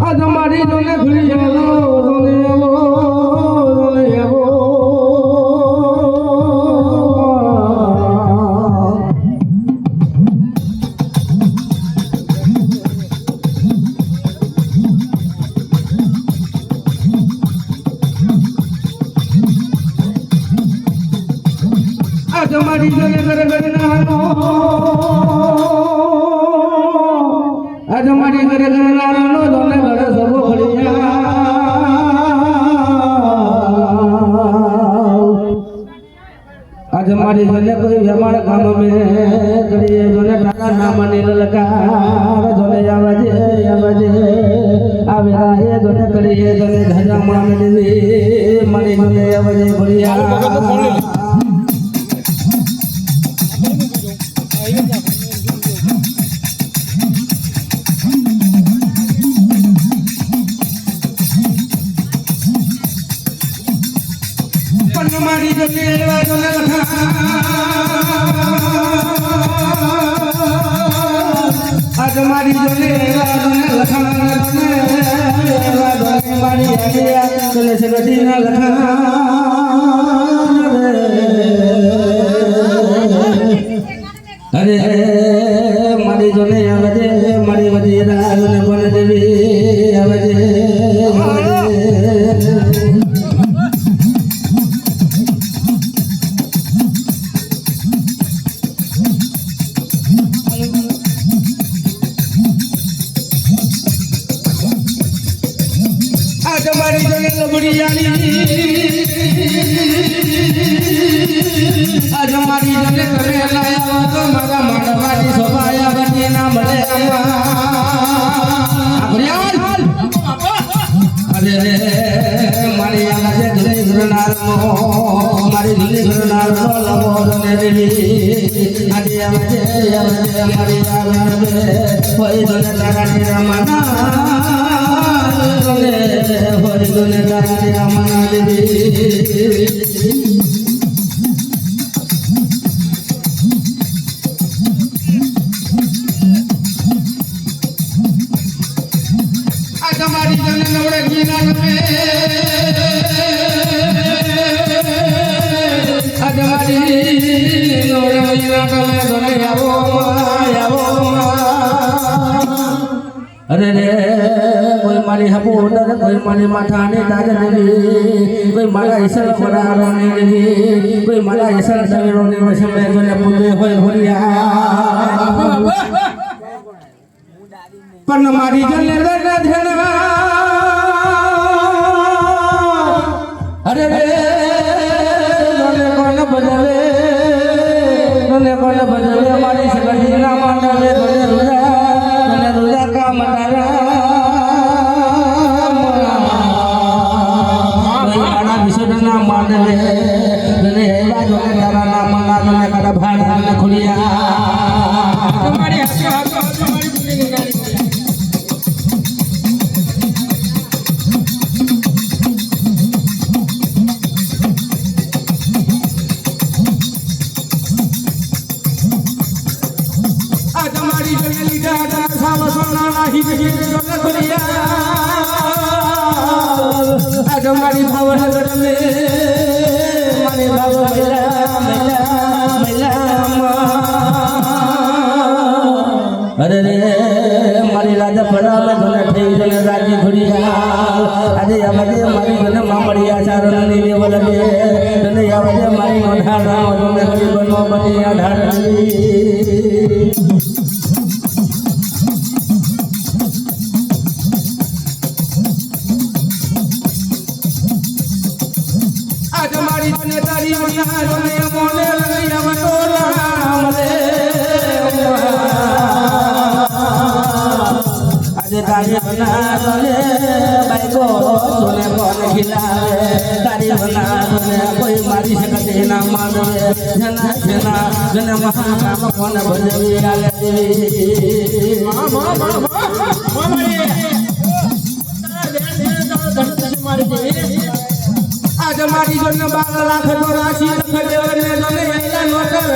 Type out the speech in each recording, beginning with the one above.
આજ મારી જોને ભૂલી જાઓ રોને આવો મારી જોને ઘર ઘર નાનો આજ મારી ઘર ઘર નાનો જોને ઘર સબો ખડિયા આજ મારી જોને કોઈ વેમાળ કામ મે કરીએ જોને ટાકા ના મને લલકાર જોને આવાજે આવે આએ જોને કરીએ જોને ધજા માને દેવી મારી જોને આવાજે ભડિયા મારી જોને જોને આજ મારી જોને લખા મારી આલિયા જોને સગડી ના લખા અરે મારી જોને આવજે મારી વજીરા જોને બન દેવી આવજે આજ મારી જોને લબડી આલી આજ મારી જોને કરે લાયા તો મારા માડવાડી સોભાયા બની ના મળે અરે રે મારી આલાજે ધરે ઘરનાર નો મારી ધરે ઘરનાર નો લબો જોને દેવી આજી આવજે મારી આવે હોય જોને તારા નિરામના હોય જોને તારા નિરામના દેવી આજ મારી જોને નવડે ગીના ગમે આજ મારી નવડે ગીના ગમે જોને આવો અરે રે કોઈ મારી હપોદર કોઈ મારી માથાને તાજ દેવી કોઈ મારા ઈસર પરારો ને દેવી કોઈ મારા ઈસર સવેરો ને વસમે જોને પુતે હોય હોરિયા પણ મારી જોને લગા ધણવા અરે રે જોને કોણ બજાવે મારી સગડી ના માંડવે જોને રોજા કામ તારા વિસર્જના માંડવે જોને એવા જોને તારા ના મના જોને કાડા ભાડા ના ખુલિયા તમારી તમારી જોને લીધા તા સાવ સોના નાહી ગઈ જોને ખુલિયા આજ મારી ભાવનગર મે મારી ભાવ અરે રે મારી રાજા પડા મે જોને થઈ જોને રાજી ખુલિયા આજે આવજે મારી જોને મામડિયા ચારણ ની લેવલ દે તને આવજે મારી નોઢારા જોને બનો બની આધારી આજ મારી જોને તારી મના જોને મોને લગી આવતો રામ રે આજે તારી મના જોને બાઈકો જોને કોણ ખિલાવે તારી મના જોને કોઈ મારી શકતે ના માનવે જના જને મહાકામ કોણ ભજવી આલે દેવી આજ મારી જોને 12 લાખ તો રાશિ લખડે ને જોને એલા નોકર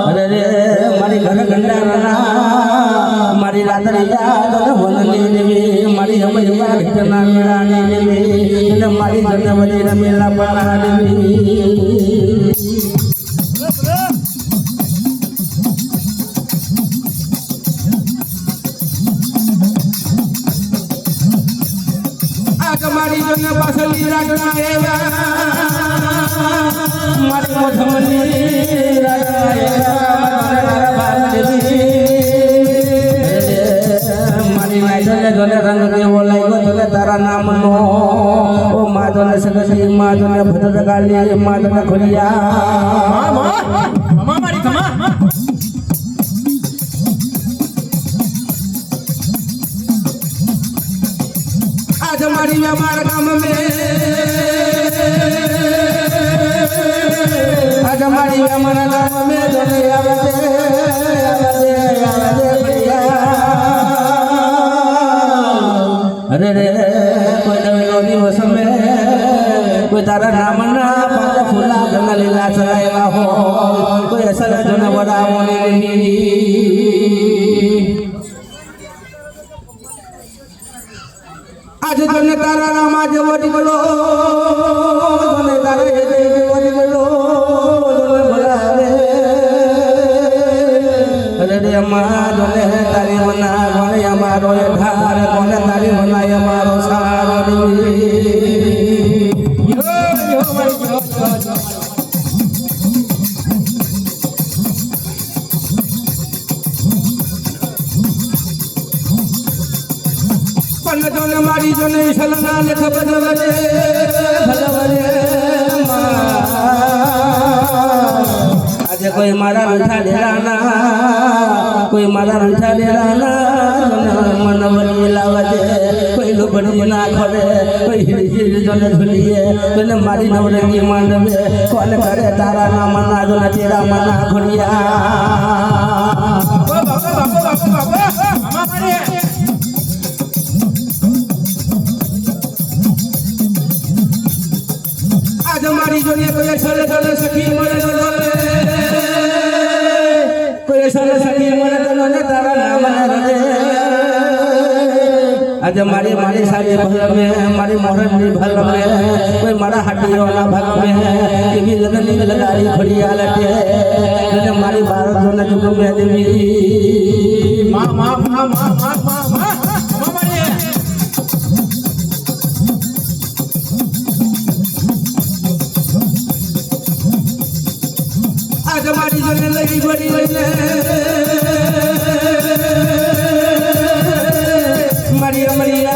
અરે રે યાત્રિયા તને વનની દેવી મારી અમરી વાઘના મેળાની દેવી અને મારી જનવરી મેળા પના દેવી મારી જોને પાછળની રાગના એવા મારી મોઢમની રાગના એવા મારી નાઈટને જોને રંગ દેવો લાગ્યો જોને તારા નામનો ઓ મા જોને સગસી મા જોને ભદ્રકાળી મા જોને ખોલિયા મા મારી કમા आज हमारी व्यापार काम में आज हमारी व्यापार काम में जोने आवते अरे रे कोई नवीनो दिवस में कोई तारा नाम ना पाता फूला गंगा लीला चलाएगा हो कोई ऐसा जोने बड़ा होने आज जोने तारा नाम आज वटी गलो जोने तारा ये वटी गलो जोने भलावे अरे रे अम्मा जोने तारी मना जोने हमारो ये धार जोने तारी मना हमारो सारो देवी यो जोने मारी जोने सलना लेख बदलवे आज कोई मारा रंठा डेराना कोई मारा रंठा डेराना मन बनी लावजे कोई लुबड़ी ना खोले कोई हिल जोने झुलिए जोने मारी नवरंगी मांडवे कौन करे तारा ना मना जोने तेरा मना खोलिया आज हमारी जोने कोई सले सले सखी मरे जोने कोई सले सखी मरे जोने तारा नाम न रे आज हमारी मारी सारी भल में हमारी मोहर में भल में कोई मारा हड्डी वाला भल में कि भी लगन लगारी खड़िया लटे जोने हमारी भारत जोने जुग में देवी मां मां मां मां मां मां आज हमारी जोने लगी बड़ी मारी अमरिया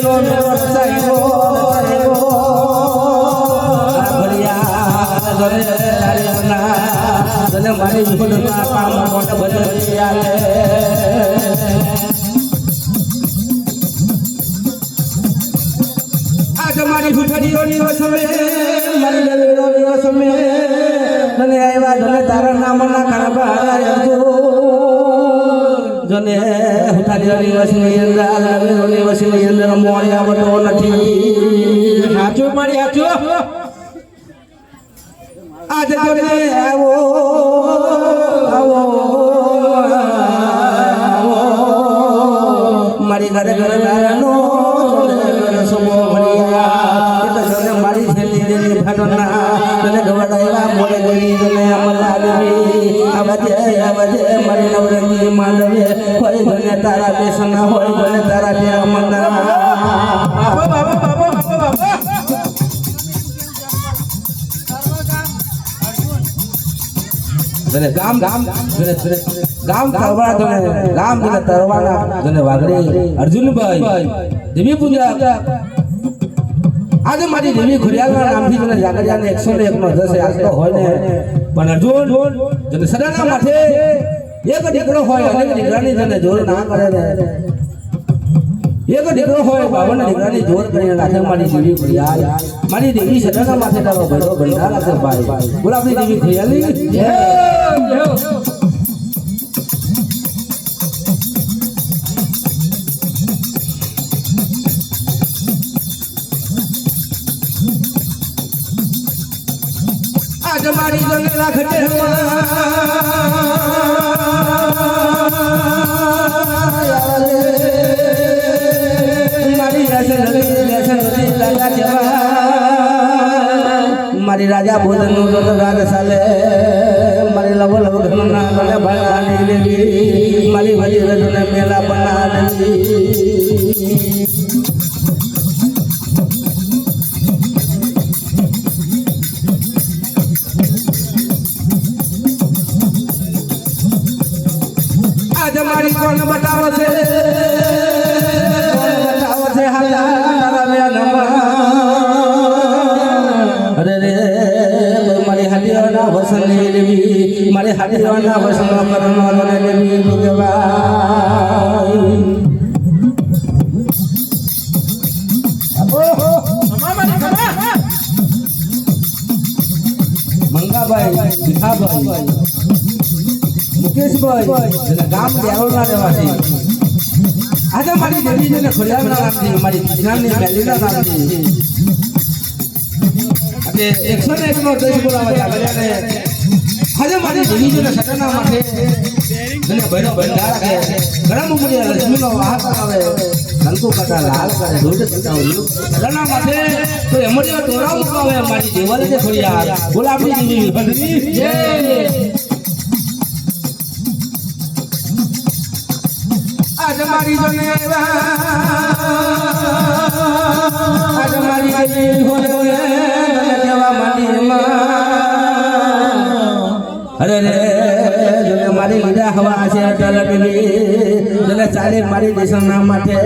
नो नो साइबो बढ़िया जोने तारी ना जोने मारी जोने काम कोट बदलिया आज हमारी हुठड़ी रोनी वसमे मारी रोनी वसमे जोने आया जोने तारा नाम ना करबा जोने हुठारी रोनी वसमे अंदर रोनी वसमे अंदर मोड़िया बतो नथी हाचो मारी हाचो आज जोने आवो आवो मारी घर घर नानो जोने सुबो बढ़िया जोने मारी छेली देली भटना जोने गवड़ाईवा मोड़े गई जोने अमला देवी आवाजे मारी नवरंगी मांडवे होय जोने तारा बेसना होय जोने तारा तेरा मना बाबा बाबा बाबा बाबा जोने गाम गाम जोने गाम तरवा जोने गाम जोने तरवाना जोने वागड़ी अर्जुन भाई देवी पूजा आज मारी देवी खुरियाला नामથી જોને જાગરિયાને 101 નો જશે આજ તો હોય ને પણ અર્જુન જોને સદાના માથે એક દીકરો હોય અને દીકરાની જોને જોર ના કરે ને એક દીકરો હોય બાવન દીકરાની જોર કરીને નાખે મારી દેવી ખુરિયાલ મારી દેવી સદાના માથે તારો ભેડો બંધારા છે ભાઈ બોલ આપણી દેવી ખુરિયાલી જય જય आज हमारी जोने राखते રાજા ભોજનનું તો રાજ ચાલે મારી લવ લવ ઘરના મને ભણાની દેવી મારી વજી રજને મેલા બનાવી આજ મારી કોણ બતાવો છે મારી હાડીઓના વસની લેવી મારી હાડીઓના વસનો કરવાનો લેવી ભગવાન મંગાભાઈ ભીખાભાઈ મુકેશભાઈ ગામ દેવળના રહેવાથી આજે મારી દેવીને ખોડિયારના નામથી મારી કૃષ્ણની બેલીના નામથી આજે 101 નો દેશ બોલાવા જાગર્યાને આજે મારી દેવીને સટના માટે મને ભૈરો ભંડારા કે ગરમ ઉમરી લક્ષ્મીનો વાહ આવે કંકુ કટા લાલ કરે દૂધ ચટાવ્યું સટના માટે તો એમડિયો ટોળા મુકાવે મારી દેવાલે ખોડિયા બોલાવી દેવી ભંડી જય આજ મારી જનેવા આજ મારી દેવી હોય મને કેવા માની અરે રે જને મારી લીધા હવા છે અટલ દેવી જને ચાલે મારી દેશના માથે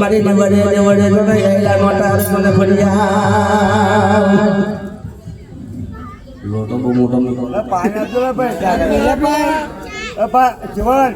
મારી નિવડે નિવડે જને એલા મોટા મને ફળિયા લોટો બહુ મોટો મોટો પાણી તો ભાઈ જીવન